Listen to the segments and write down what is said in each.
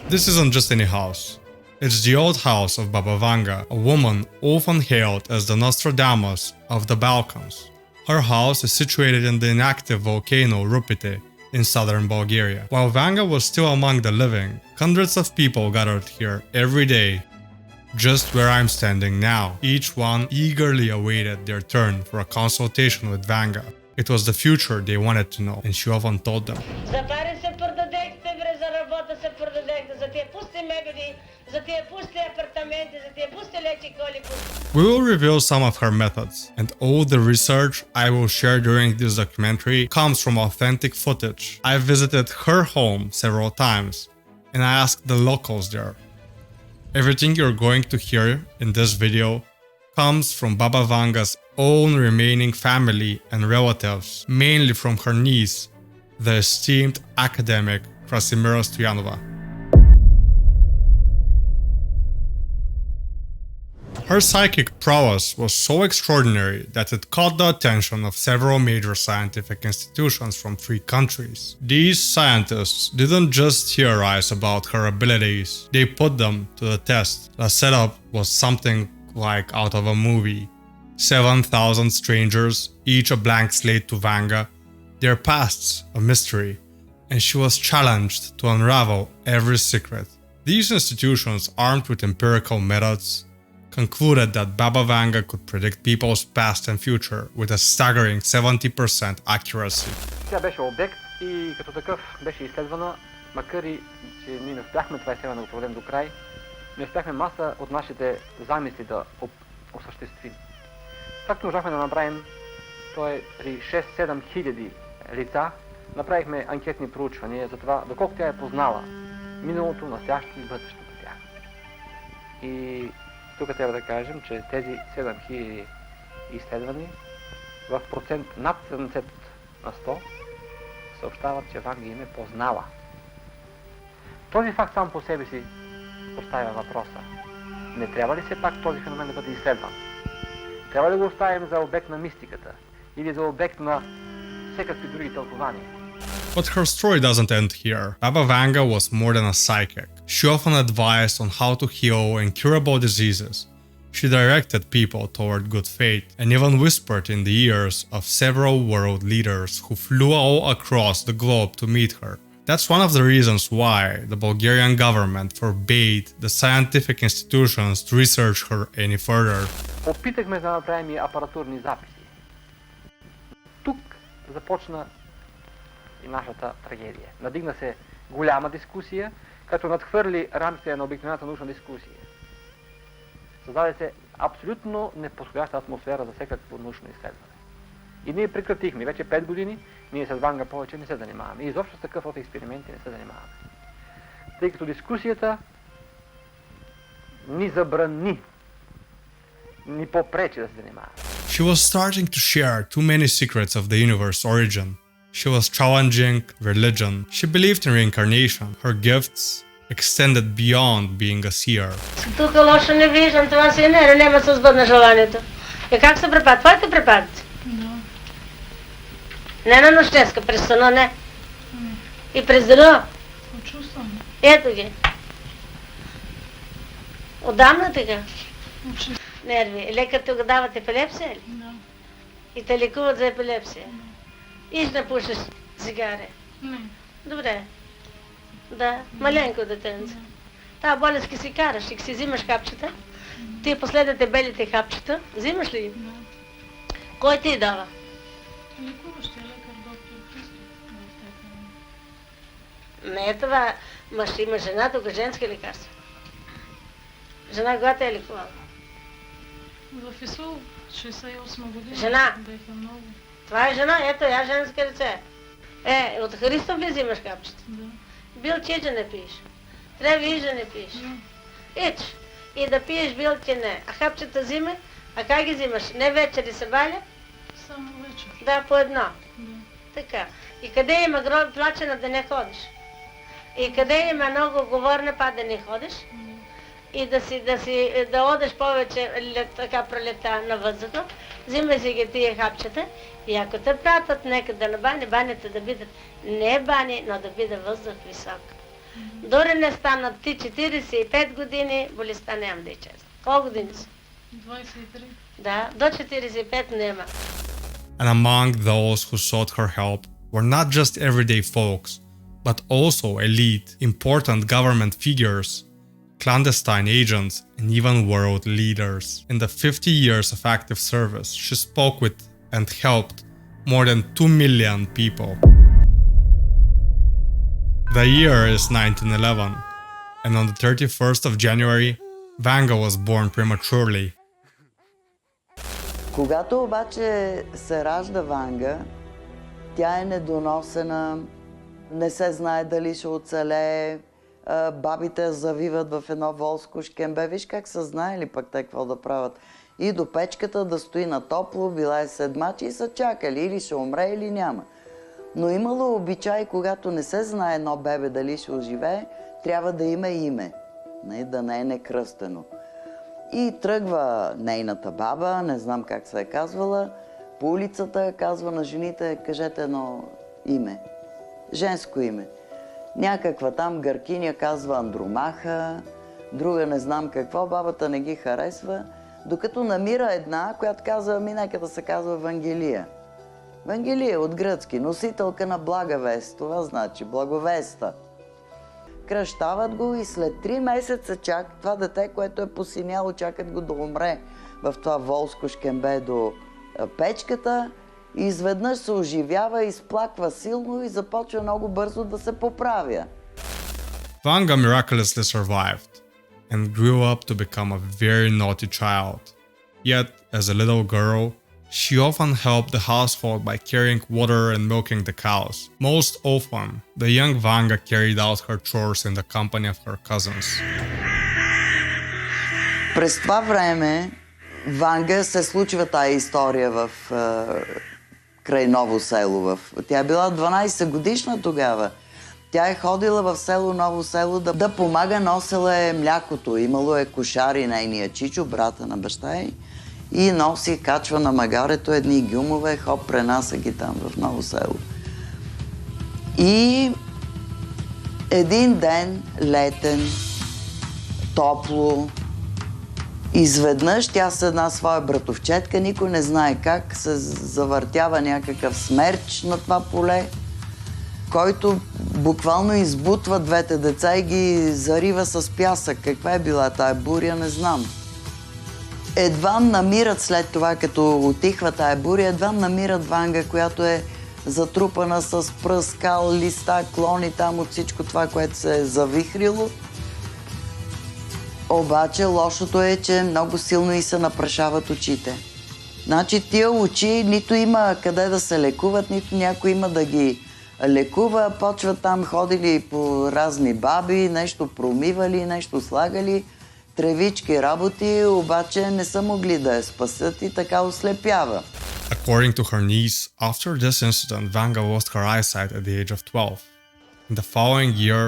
This isn't just any house. It's the old house of Baba Vanga, a woman often hailed as the Nostradamus of the Balkans. Her house is situated in the inactive volcano Rupite in southern Bulgaria. While Vanga was still among the living, hundreds of people gathered here every day, just where I'm standing now. Each one eagerly awaited their turn for a consultation with Vanga. It was the future they wanted to know, and she often told them. We will reveal some of her methods, and all the research I will share during this documentary comes from authentic footage. I visited her home several times, and I asked the locals there. Everything you're going to hear in this video comes from Baba Vanga's own remaining family and relatives, mainly from her niece, the esteemed academic Krasimira Stoyanova. Her psychic prowess was so extraordinary that it caught the attention of several major scientific institutions from 3 countries. These scientists didn't just theorize about her abilities, they put them to the test. The setup was something like out of a movie. 7,000 strangers, each a blank slate to Vanga, their pasts a mystery, and she was challenged to unravel every secret. These institutions, armed with empirical methods, concluded that Baba Vanga could predict people's past and future with a staggering 70% accuracy. Тя беше обект и като такъв беше изследвана, макар и че ние не успяхме това изследване да го проведем до край, не успяхме маса от нашите замисли да осъществим. Както можахме да направим, то е при 6-7 хиляди лица, направихме анкетни проучвания за това доколко тя е познала миналото, настоящето и бъдещето тях. И тук трябва да кажем, че тези 7000 изследвания в процент над 70 на 100 съобщават, че Ванга им е познала. Този факт сам по себе си поставя въпроса. Не трябва ли все пак този феномен да бъде изследван? Трябва ли го оставим за обект на мистиката или за обект на всякакви други тълкования? But her story doesn't end here. Baba Vanga was more than a psychic. She often advised on how to heal incurable diseases. She directed people toward good fate and even whispered in the ears of several world leaders who flew all across the globe to meet her. That's one of the reasons why the Bulgarian government forbade the scientific institutions to research her any further. Опитахме да направим и апаратурни записи. Тук започна и нашата трагедия. Надигна се голяма дискусия, като надхвърли рамките на обикновената научна дискусия. Създаде се абсолютно неподходяща атмосфера за всякакво научно изследване. И ние прекратихме. Вече 5 години ние с Ванга повече не се занимаваме. И изобщо с такъв род експерименти не се занимаваме. Тъй като дискусията ни забрани, ни попречи да се занимаваме. She was starting to share too many secrets of the universe's origin. She was challenging religion. She believed in reincarnation. Her gifts extended beyond being a seer. Тук лошо не виждам, това си не, няма се сбъдна желанието. И как се препад? Твоите препадите? Да. Не на нощеска, през съна не. И през деня. Почувствам. Ето ги. Отдавна така. Почувствам. Нерви. Лекарите го дават епилепсия ли? Да. И те лекуват за епилепсия. Иш да пушиш цигари. Не. Добре. Да, маленько детенце. Та болест ки си караш и си взимаш хапчета. Ти последните белите хапчета, взимаш ли ги? Да. Кой ти дава? Лекуващия лекар доктор Христов. Не е това. Мъж има жена, тук женски лекарства. Жена когато е лекувала? В ИСУЛ 68 година. Жена. Беха много. Това е жена, ето я женски ръце. От Христов ли взимаш хапчета? Да. Билче не пиеш. Трябва и да не пиеш. Да. Ич. И да пиеш билче не. А хапчета взима? А как ги взимаш? Не вечери се валя? Само вечер. Да, по едно. Да. Така. И къде има гроб плачена да не ходиш? И къде има много говорна па да не ходиш? И да одеш повече така пролета на въздуха, взимай си ги тия хапчета и ако те пратят некъде на бани, баните да бидат не бани, но да биде въздух висок. Дори не станат ти 45 години, болестта няма да изчезне. Колко години си? 23. Да, до 45 няма. And among those who sought her help were not just everyday folks, but also elite, important government figures, clandestine agents, and even world leaders. In the 50 years of active service, she spoke with and helped more than 2 million people. The year is 1911, and on the 31st of January, Vanga was born prematurely. Когато обаче се ражда Ванга, тя е недоносена, не се знае дали ще оцелее, бабите я завиват в едно волско шкембе. Виж как са знаели пък те какво да правят. И до печката да стои на топло, била е седмачи и са чакали или ще умре или няма. Но имало обичай, когато не се знае едно бебе дали ще оживее, трябва да има име, да не е некръстено. И тръгва нейната баба, не знам как се е казвала, по улицата казва на жените, кажете едно име, женско име. Някаква там гъркиня казва Андромаха, друга не знам какво, бабата не ги харесва, докато намира една, която казва, нека да се казва Вангелия. Вангелия от гръцки, носителка на блага вест, това значи благовеста. Кръщават го и след 3 месеца чак това дете, което е посиняло, чакат го да умре в това волско шкембе до печката и изведнъж се оживява, изплаква силно и започва много бързо да се поправя. Vanga miraculously survived and grew up to become a very naughty child. Yet, as a little girl, she often helped the household by carrying water and milking the cows. Most often, the young Vanga carried out her chores in the company of her cousins. През това време Ванга се случва тая история край Ново село. Тя е била 12 годишна тогава. Тя е ходила в село Ново село да помага, носила е млякото. Имало е кошари, нейния чичо, брата на баща й. И носи, качва на магарето едни гюмове, хоп, пренася ги там в Ново село. И един ден, летен, топло, изведнъж тя с една своя братовчетка, никой не знае как, се завъртява някакъв смерч на това поле, който буквално избутва двете деца и ги зарива с пясък. Каква е била тая буря, не знам. Едва намират след това, като отихва тая буря, едва намират Ванга, която е затрупана с пръст, кал, листа, клони там от всичко това, което се е завихрило. Обаче лошото е, че много силно и се напрашават очите. Значи тия очи нито има къде да се лекуват, нито някой има да ги лекува. Почват там, ходили по разни баби, нещо промивали, нещо слагали, тревички работи, обаче не са могли да я спасят и така ослепява. According to her niece, after this incident, Vanga lost her eyesight at the age of 12. In the following year,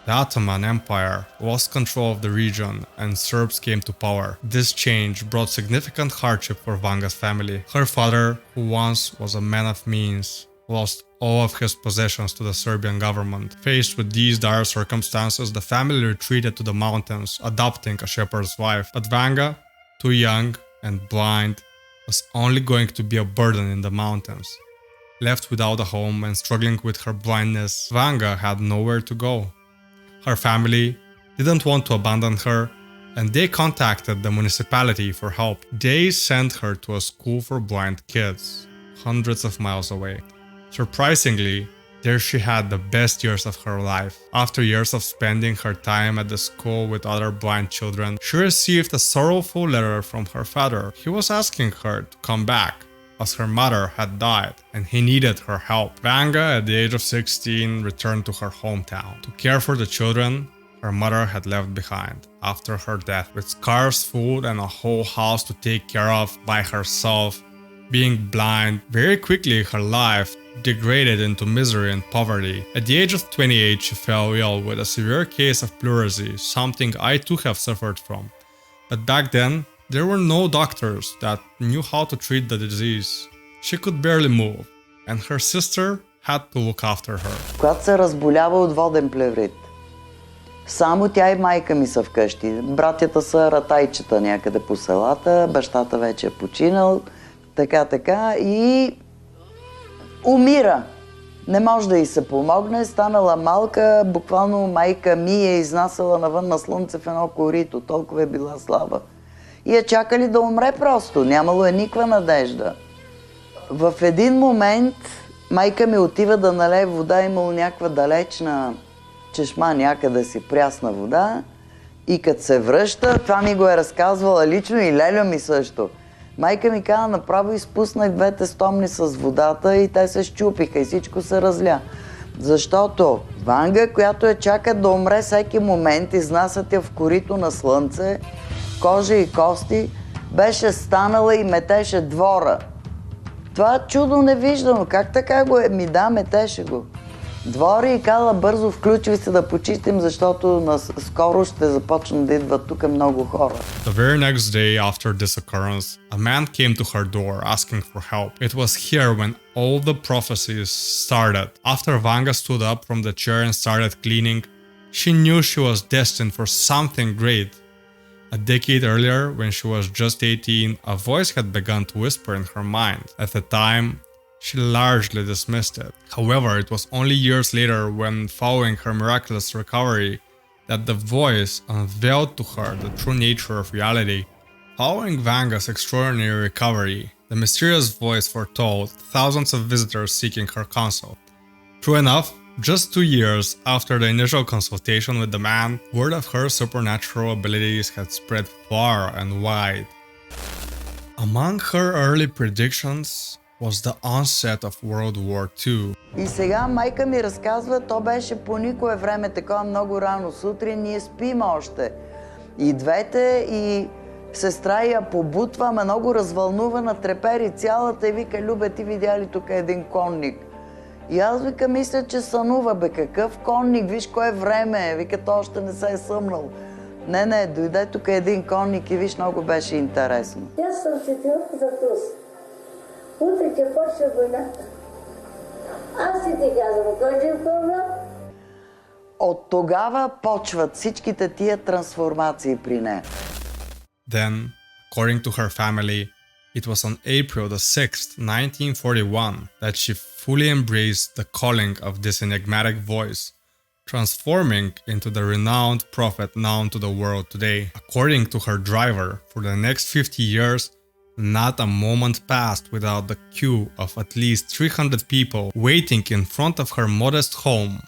the Ottoman Empire lost control of the region and Serbs came to power. This change brought significant hardship for Vanga's family. Her father, who once was a man of means, lost all of his possessions to the Serbian government. Faced with these dire circumstances, the family retreated to the mountains, adopting a shepherd's wife. But Vanga, too young and blind, was only going to be a burden in the mountains. Left without a home and struggling with her blindness, Vanga had nowhere to go. Her family didn't want to abandon her, and they contacted the municipality for help. They sent her to a school for blind kids, hundreds of miles away. Surprisingly, there she had the best years of her life. After years of spending her time at the school with other blind children, she received a sorrowful letter from her father. He was asking her to come back, as her mother had died and he needed her help. Vanga, at the age of 16, returned to her hometown. To care for the children her mother had left behind after her death, with scarce food and a whole house to take care of by herself. Being blind, very quickly her life degraded into misery and poverty. At the age of 28, she fell ill with a severe case of pleurisy, something I too have suffered from. But back then, there were no doctors that knew how to treat the disease. She could barely move, and her sister had to look after her. Когато се разболява от воден плеврит, Само тя и майка ми са вкъщи. Братята са ратайчета някъде по селата, бащата вече е починал, така и умира. Не може да й се помогне, станала малка, буквално майка ми е изнасяла навън на слънце в едно корито, толкова е била слаба. И я чакали да умре просто, нямало е никаква надежда. В един момент майка ми отива да налее вода, имало някаква далечна чешма, някъде си прясна вода и като се връща, това ми го е разказвала лично и леля ми също. Майка ми каза, направо изпуснах двете стомни с водата и те се счупиха и всичко се разля. Защото Ванга, която я чака да умре всеки момент, изнасят я в корито на слънце, кожа и кости, беше станала и метеше двора. Това чудо невиждано. Как така го е? Ми да, метеше го. Двори и казала, бързо включи се да почистим, защото скоро ще започнат да идват тук много хора. The very next day after this occurrence, a man came to her door asking for help. It was here when all the prophecies started. After Vanga stood up from the chair and started cleaning, she knew she was destined for something great. A decade earlier, when she was just 18, a voice had begun to whisper in her mind. At the time, she largely dismissed it. However, it was only years later, when following her miraculous recovery, that the voice unveiled to her the true nature of reality. Following Vanga's extraordinary recovery, the mysterious voice foretold thousands of visitors seeking her counsel. True enough, just 2 years after the initial consultation with the man, word of her supernatural abilities had spread far and wide. Among her early predictions was the onset of World War II. И сега майка ми разказва, то беше по никое време такова много рано сутрин, ние спим още. И двете, и сестра я побутва, много развълнувана, трепери цялата и вика, Любе, ти видя ли тук един конник? И аз вика, мисля, че сънува, бе, какъв конник, виж кое време е, вика, то още не се е съмнал. Не, дойде тук един конник и виж, много беше интересно. Аз съм четил за Туз. Утре ще почне войната. Аз си ти казвам, кой ще помня? От тогава почват всичките тия трансформации при нея. Then, according to her family, it was on April the 6th, 1941, that she fully embraced the calling of this enigmatic voice, transforming into the renowned prophet known to the world today. According to her driver, for the next 50 years, not a moment passed without the queue of at least 300 people waiting in front of her modest home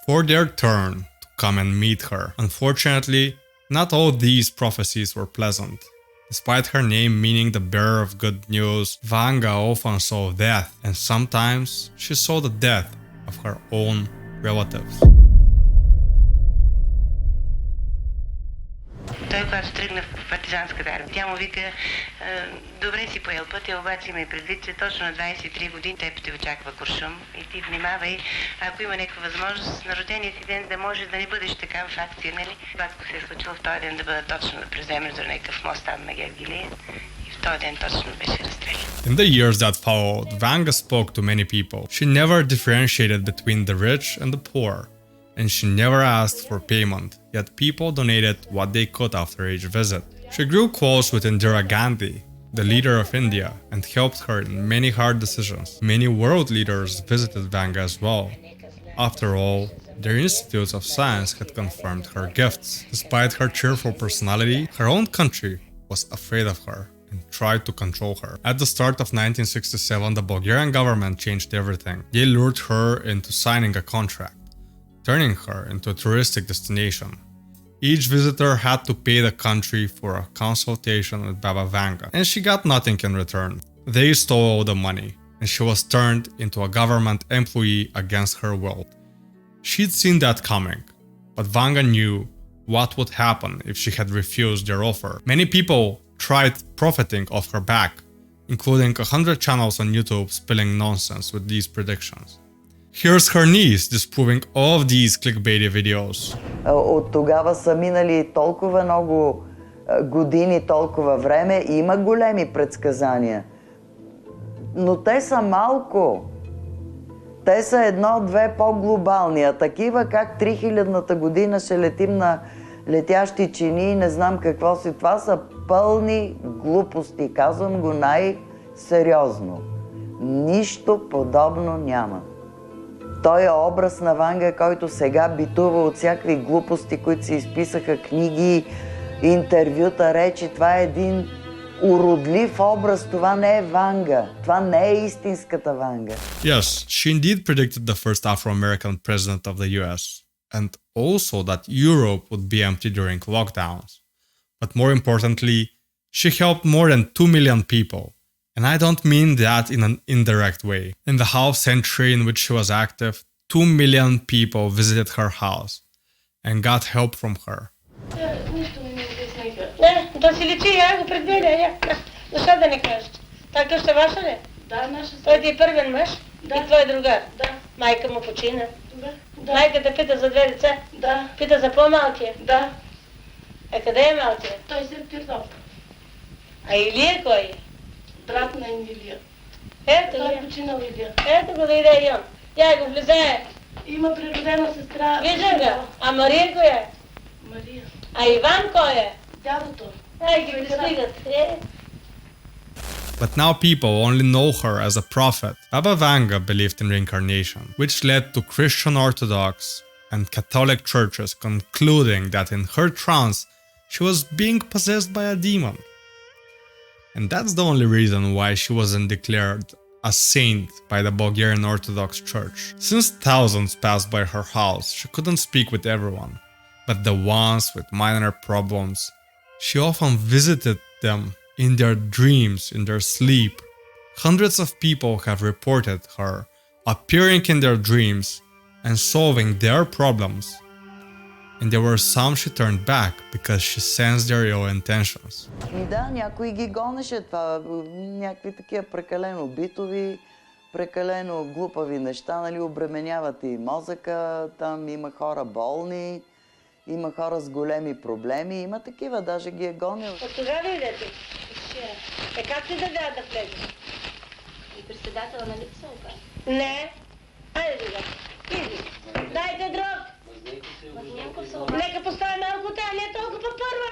for their turn to come and meet her. Unfortunately, not all these prophecies were pleasant. Despite her name meaning the bearer of good news, Vanga often saw death, and sometimes she saw the death of her own relatives. Той, когато тръгна в партизанската армия, тя му вика, добре си поел пътя, обаче има предвид, че точно на 23 години теб те очаква куршум и ти внимавай, ако има някаква възможност на рождения си ден да може да не бъдеш така в акция, нали? Батко се е случило в този ден да бъда точно да преземеш до някакъв мост там на Гергилия и в този ден точно беше разстрелян. In the years that followed, Vanga spoke to many people. She never differentiated between the rich and the poor, and she never asked for payment, yet people donated what they could after each visit. She grew close with Indira Gandhi, the leader of India, and helped her in many hard decisions. Many world leaders visited Vanga as well. After all, their institutes of science had confirmed her gifts. Despite her cheerful personality, her own country was afraid of her and tried to control her. At the start of 1967, the Bulgarian government changed everything. They lured her into signing a contract, turning her into a touristic destination. Each visitor had to pay the country for a consultation with Baba Vanga, and she got nothing in return. They stole all the money, and she was turned into a government employee against her will. She'd seen that coming, but Vanga knew what would happen if she had refused their offer. Many people tried profiting off her back, including 100 channels on YouTube spilling nonsense with these predictions. Here's her niece disproving all of these clickbaity videos. От тогава са минали толкова много години, толкова време. Има големи предсказания, но те са малко. Те са едно-две по-глобални, а такива как 3000-та година ще летим на летящи чини и не знам какво си. Това са пълни глупости. Казвам го най-сериозно. Нищо подобно няма. Той е образ на Ванга, който сега битува от всякакви глупости, които се изписаха книги, интервюта, речи. Това е един уродлив образ. Това не е Ванга. Това не е истинската Ванга. Yes, she indeed predicted the first Afro-American president of the US, and also that Europe would be empty during lockdowns. But more importantly, she helped more than 2 million people. And I don't mean that in an indirect way. In the half century in which she was active, 2 million people visited her house and got help from her. Нищо не ми обясниха. Не, да си личи, я го предвидя. Защо да не кажеш? Та къща ваша ли? Да, наша Той ти е първен мъж Да. и твой другар. Да, Майка му почина. да, Майката пита за две деца. да, Пита за по-малкия. да. Къде е малкия? Той се е Пирдов. А Илия кой е? Брат на Емилия. Ето Той е го. починал Илия. Ето го да иде и он. Я го влезе. Има природена сестра. Виждам го. А Мария кой е? Мария. А Иван кой е? Дядото. Ай ги пристигат. But now people only know her as a prophet. Baba Vanga believed in reincarnation, which led to Christian Orthodox and Catholic churches concluding that in her trance she was being possessed by a demon. And that's the only reason why she wasn't declared a saint by the Bulgarian Orthodox Church. Since thousands passed by her house, she couldn't speak with everyone, but the ones with minor problems, she often visited them in their dreams, in their sleep. Hundreds of people have reported her appearing in their dreams and solving their problems. And there were some she turned back because she sensed their ill intentions. И да, някой ги гонеше това, някакви такива прекалено битови, прекалено глупави неща, нали, обременяват и мозъка, там има хора болни, има хора с големи проблеми, има такива, даже ги е гонил. От кога ви идете? Как ти да дадат да влезеш? И председателя на лица опа. Не. Хайде сега. Иди. Дайте друг. Нека поставя малко тая, не толкова първа.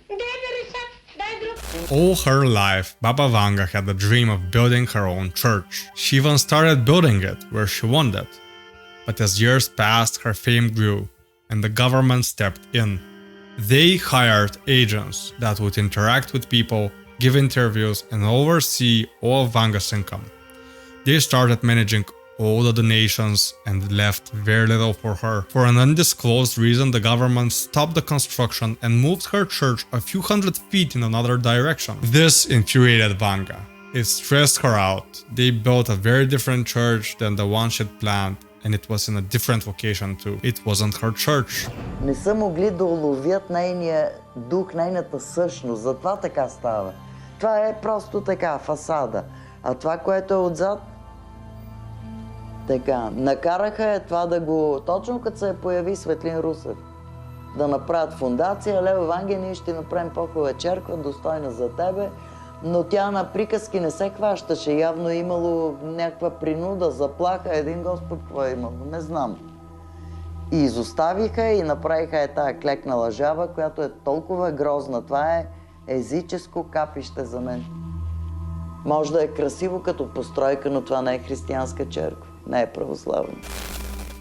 Дай да реша. Дай друг. All her life, Baba Vanga had the dream of building her own church. She even started building it where she wanted. But as years passed, her fame grew, and the government stepped in. They hired agents that would interact with people, give interviews, and oversee all of Vanga's income. They started managing all the donations and left very little for her. For an undisclosed reason, the government stopped the construction and moved her church a few hundred feet in another direction. This infuriated Vanga. It stressed her out. They built a very different church than the one she'd planned, and it was in a different location too. It wasn't her church. Не са могли да уловят нейния дух, нейната същност, затова така става. Това е просто така, фасада. А това, което е отзад, така, накараха е това да го... Точно като се появи Светлин Русев, да направят фундация, Лео Ванге, ние ще направим по-хубава черква, достойна за тебе, но тя на приказки не се хващаше. Явно е имало някаква принуда, заплаха, един Господ, какво е имало, не знам. И изоставиха и направиха е тая клекнала жаба, която е толкова грозна. Това е езическо капище за мен. Може да е красиво като постройка, но това не е християнска черква, не е православна.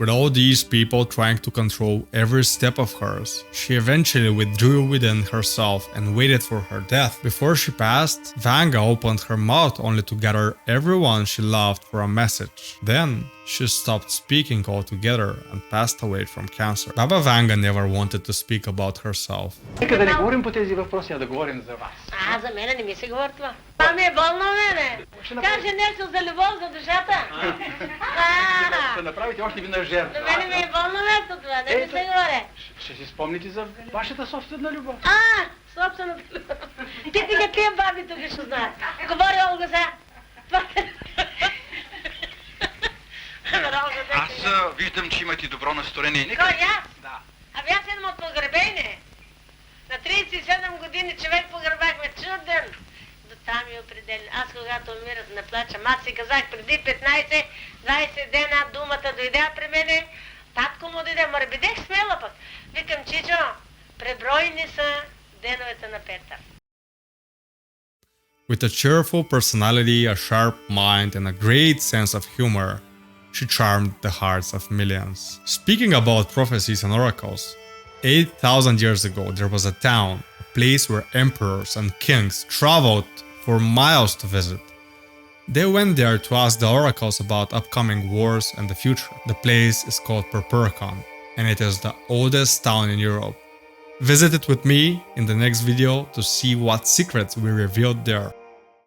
With all these people trying to control every step of hers, she eventually withdrew within herself and waited for her death. Before she passed, Vanga opened her mouth only to gather everyone she loved for a message. Then, she stopped speaking altogether and passed away from cancer. Baba Vanga never wanted to speak about herself. Нека да не говорим по тези въпроси, а да говорим за вас. За мене не ми се говори това. Това ми е болно мене. Каже нещо за любов, за душата. Ще направите още веднъж жертва. На мене ми е болно нещо това, не ми се говори. Ще си спомните за вашата собствена любов. Собствената любов. Ти тия баби тук ще знаят. Говори Олга сега. Аз виждам, че имате добро настроение. Кой, аз? Да. Ами аз идвам от погребение. На 37 години човек погребахме чуден. До там е определен. Аз когато умирах не плачам. Аз си казах преди 15 20 дена думата дойдеа при мене, татко му дойде, ма бидех смела пък. Викам, Чичо, преброени са деновете на Петър. With a cheerful personality, a sharp mind, and a great sense of humor, she charmed the hearts of millions. Speaking about prophecies and oracles, 8,000 years ago there was a town, a place where emperors and kings traveled for miles to visit. They went there to ask the oracles about upcoming wars and the future. The place is called Perperikon, and it is the oldest town in Europe. Visit it with me in the next video to see what secrets we revealed there.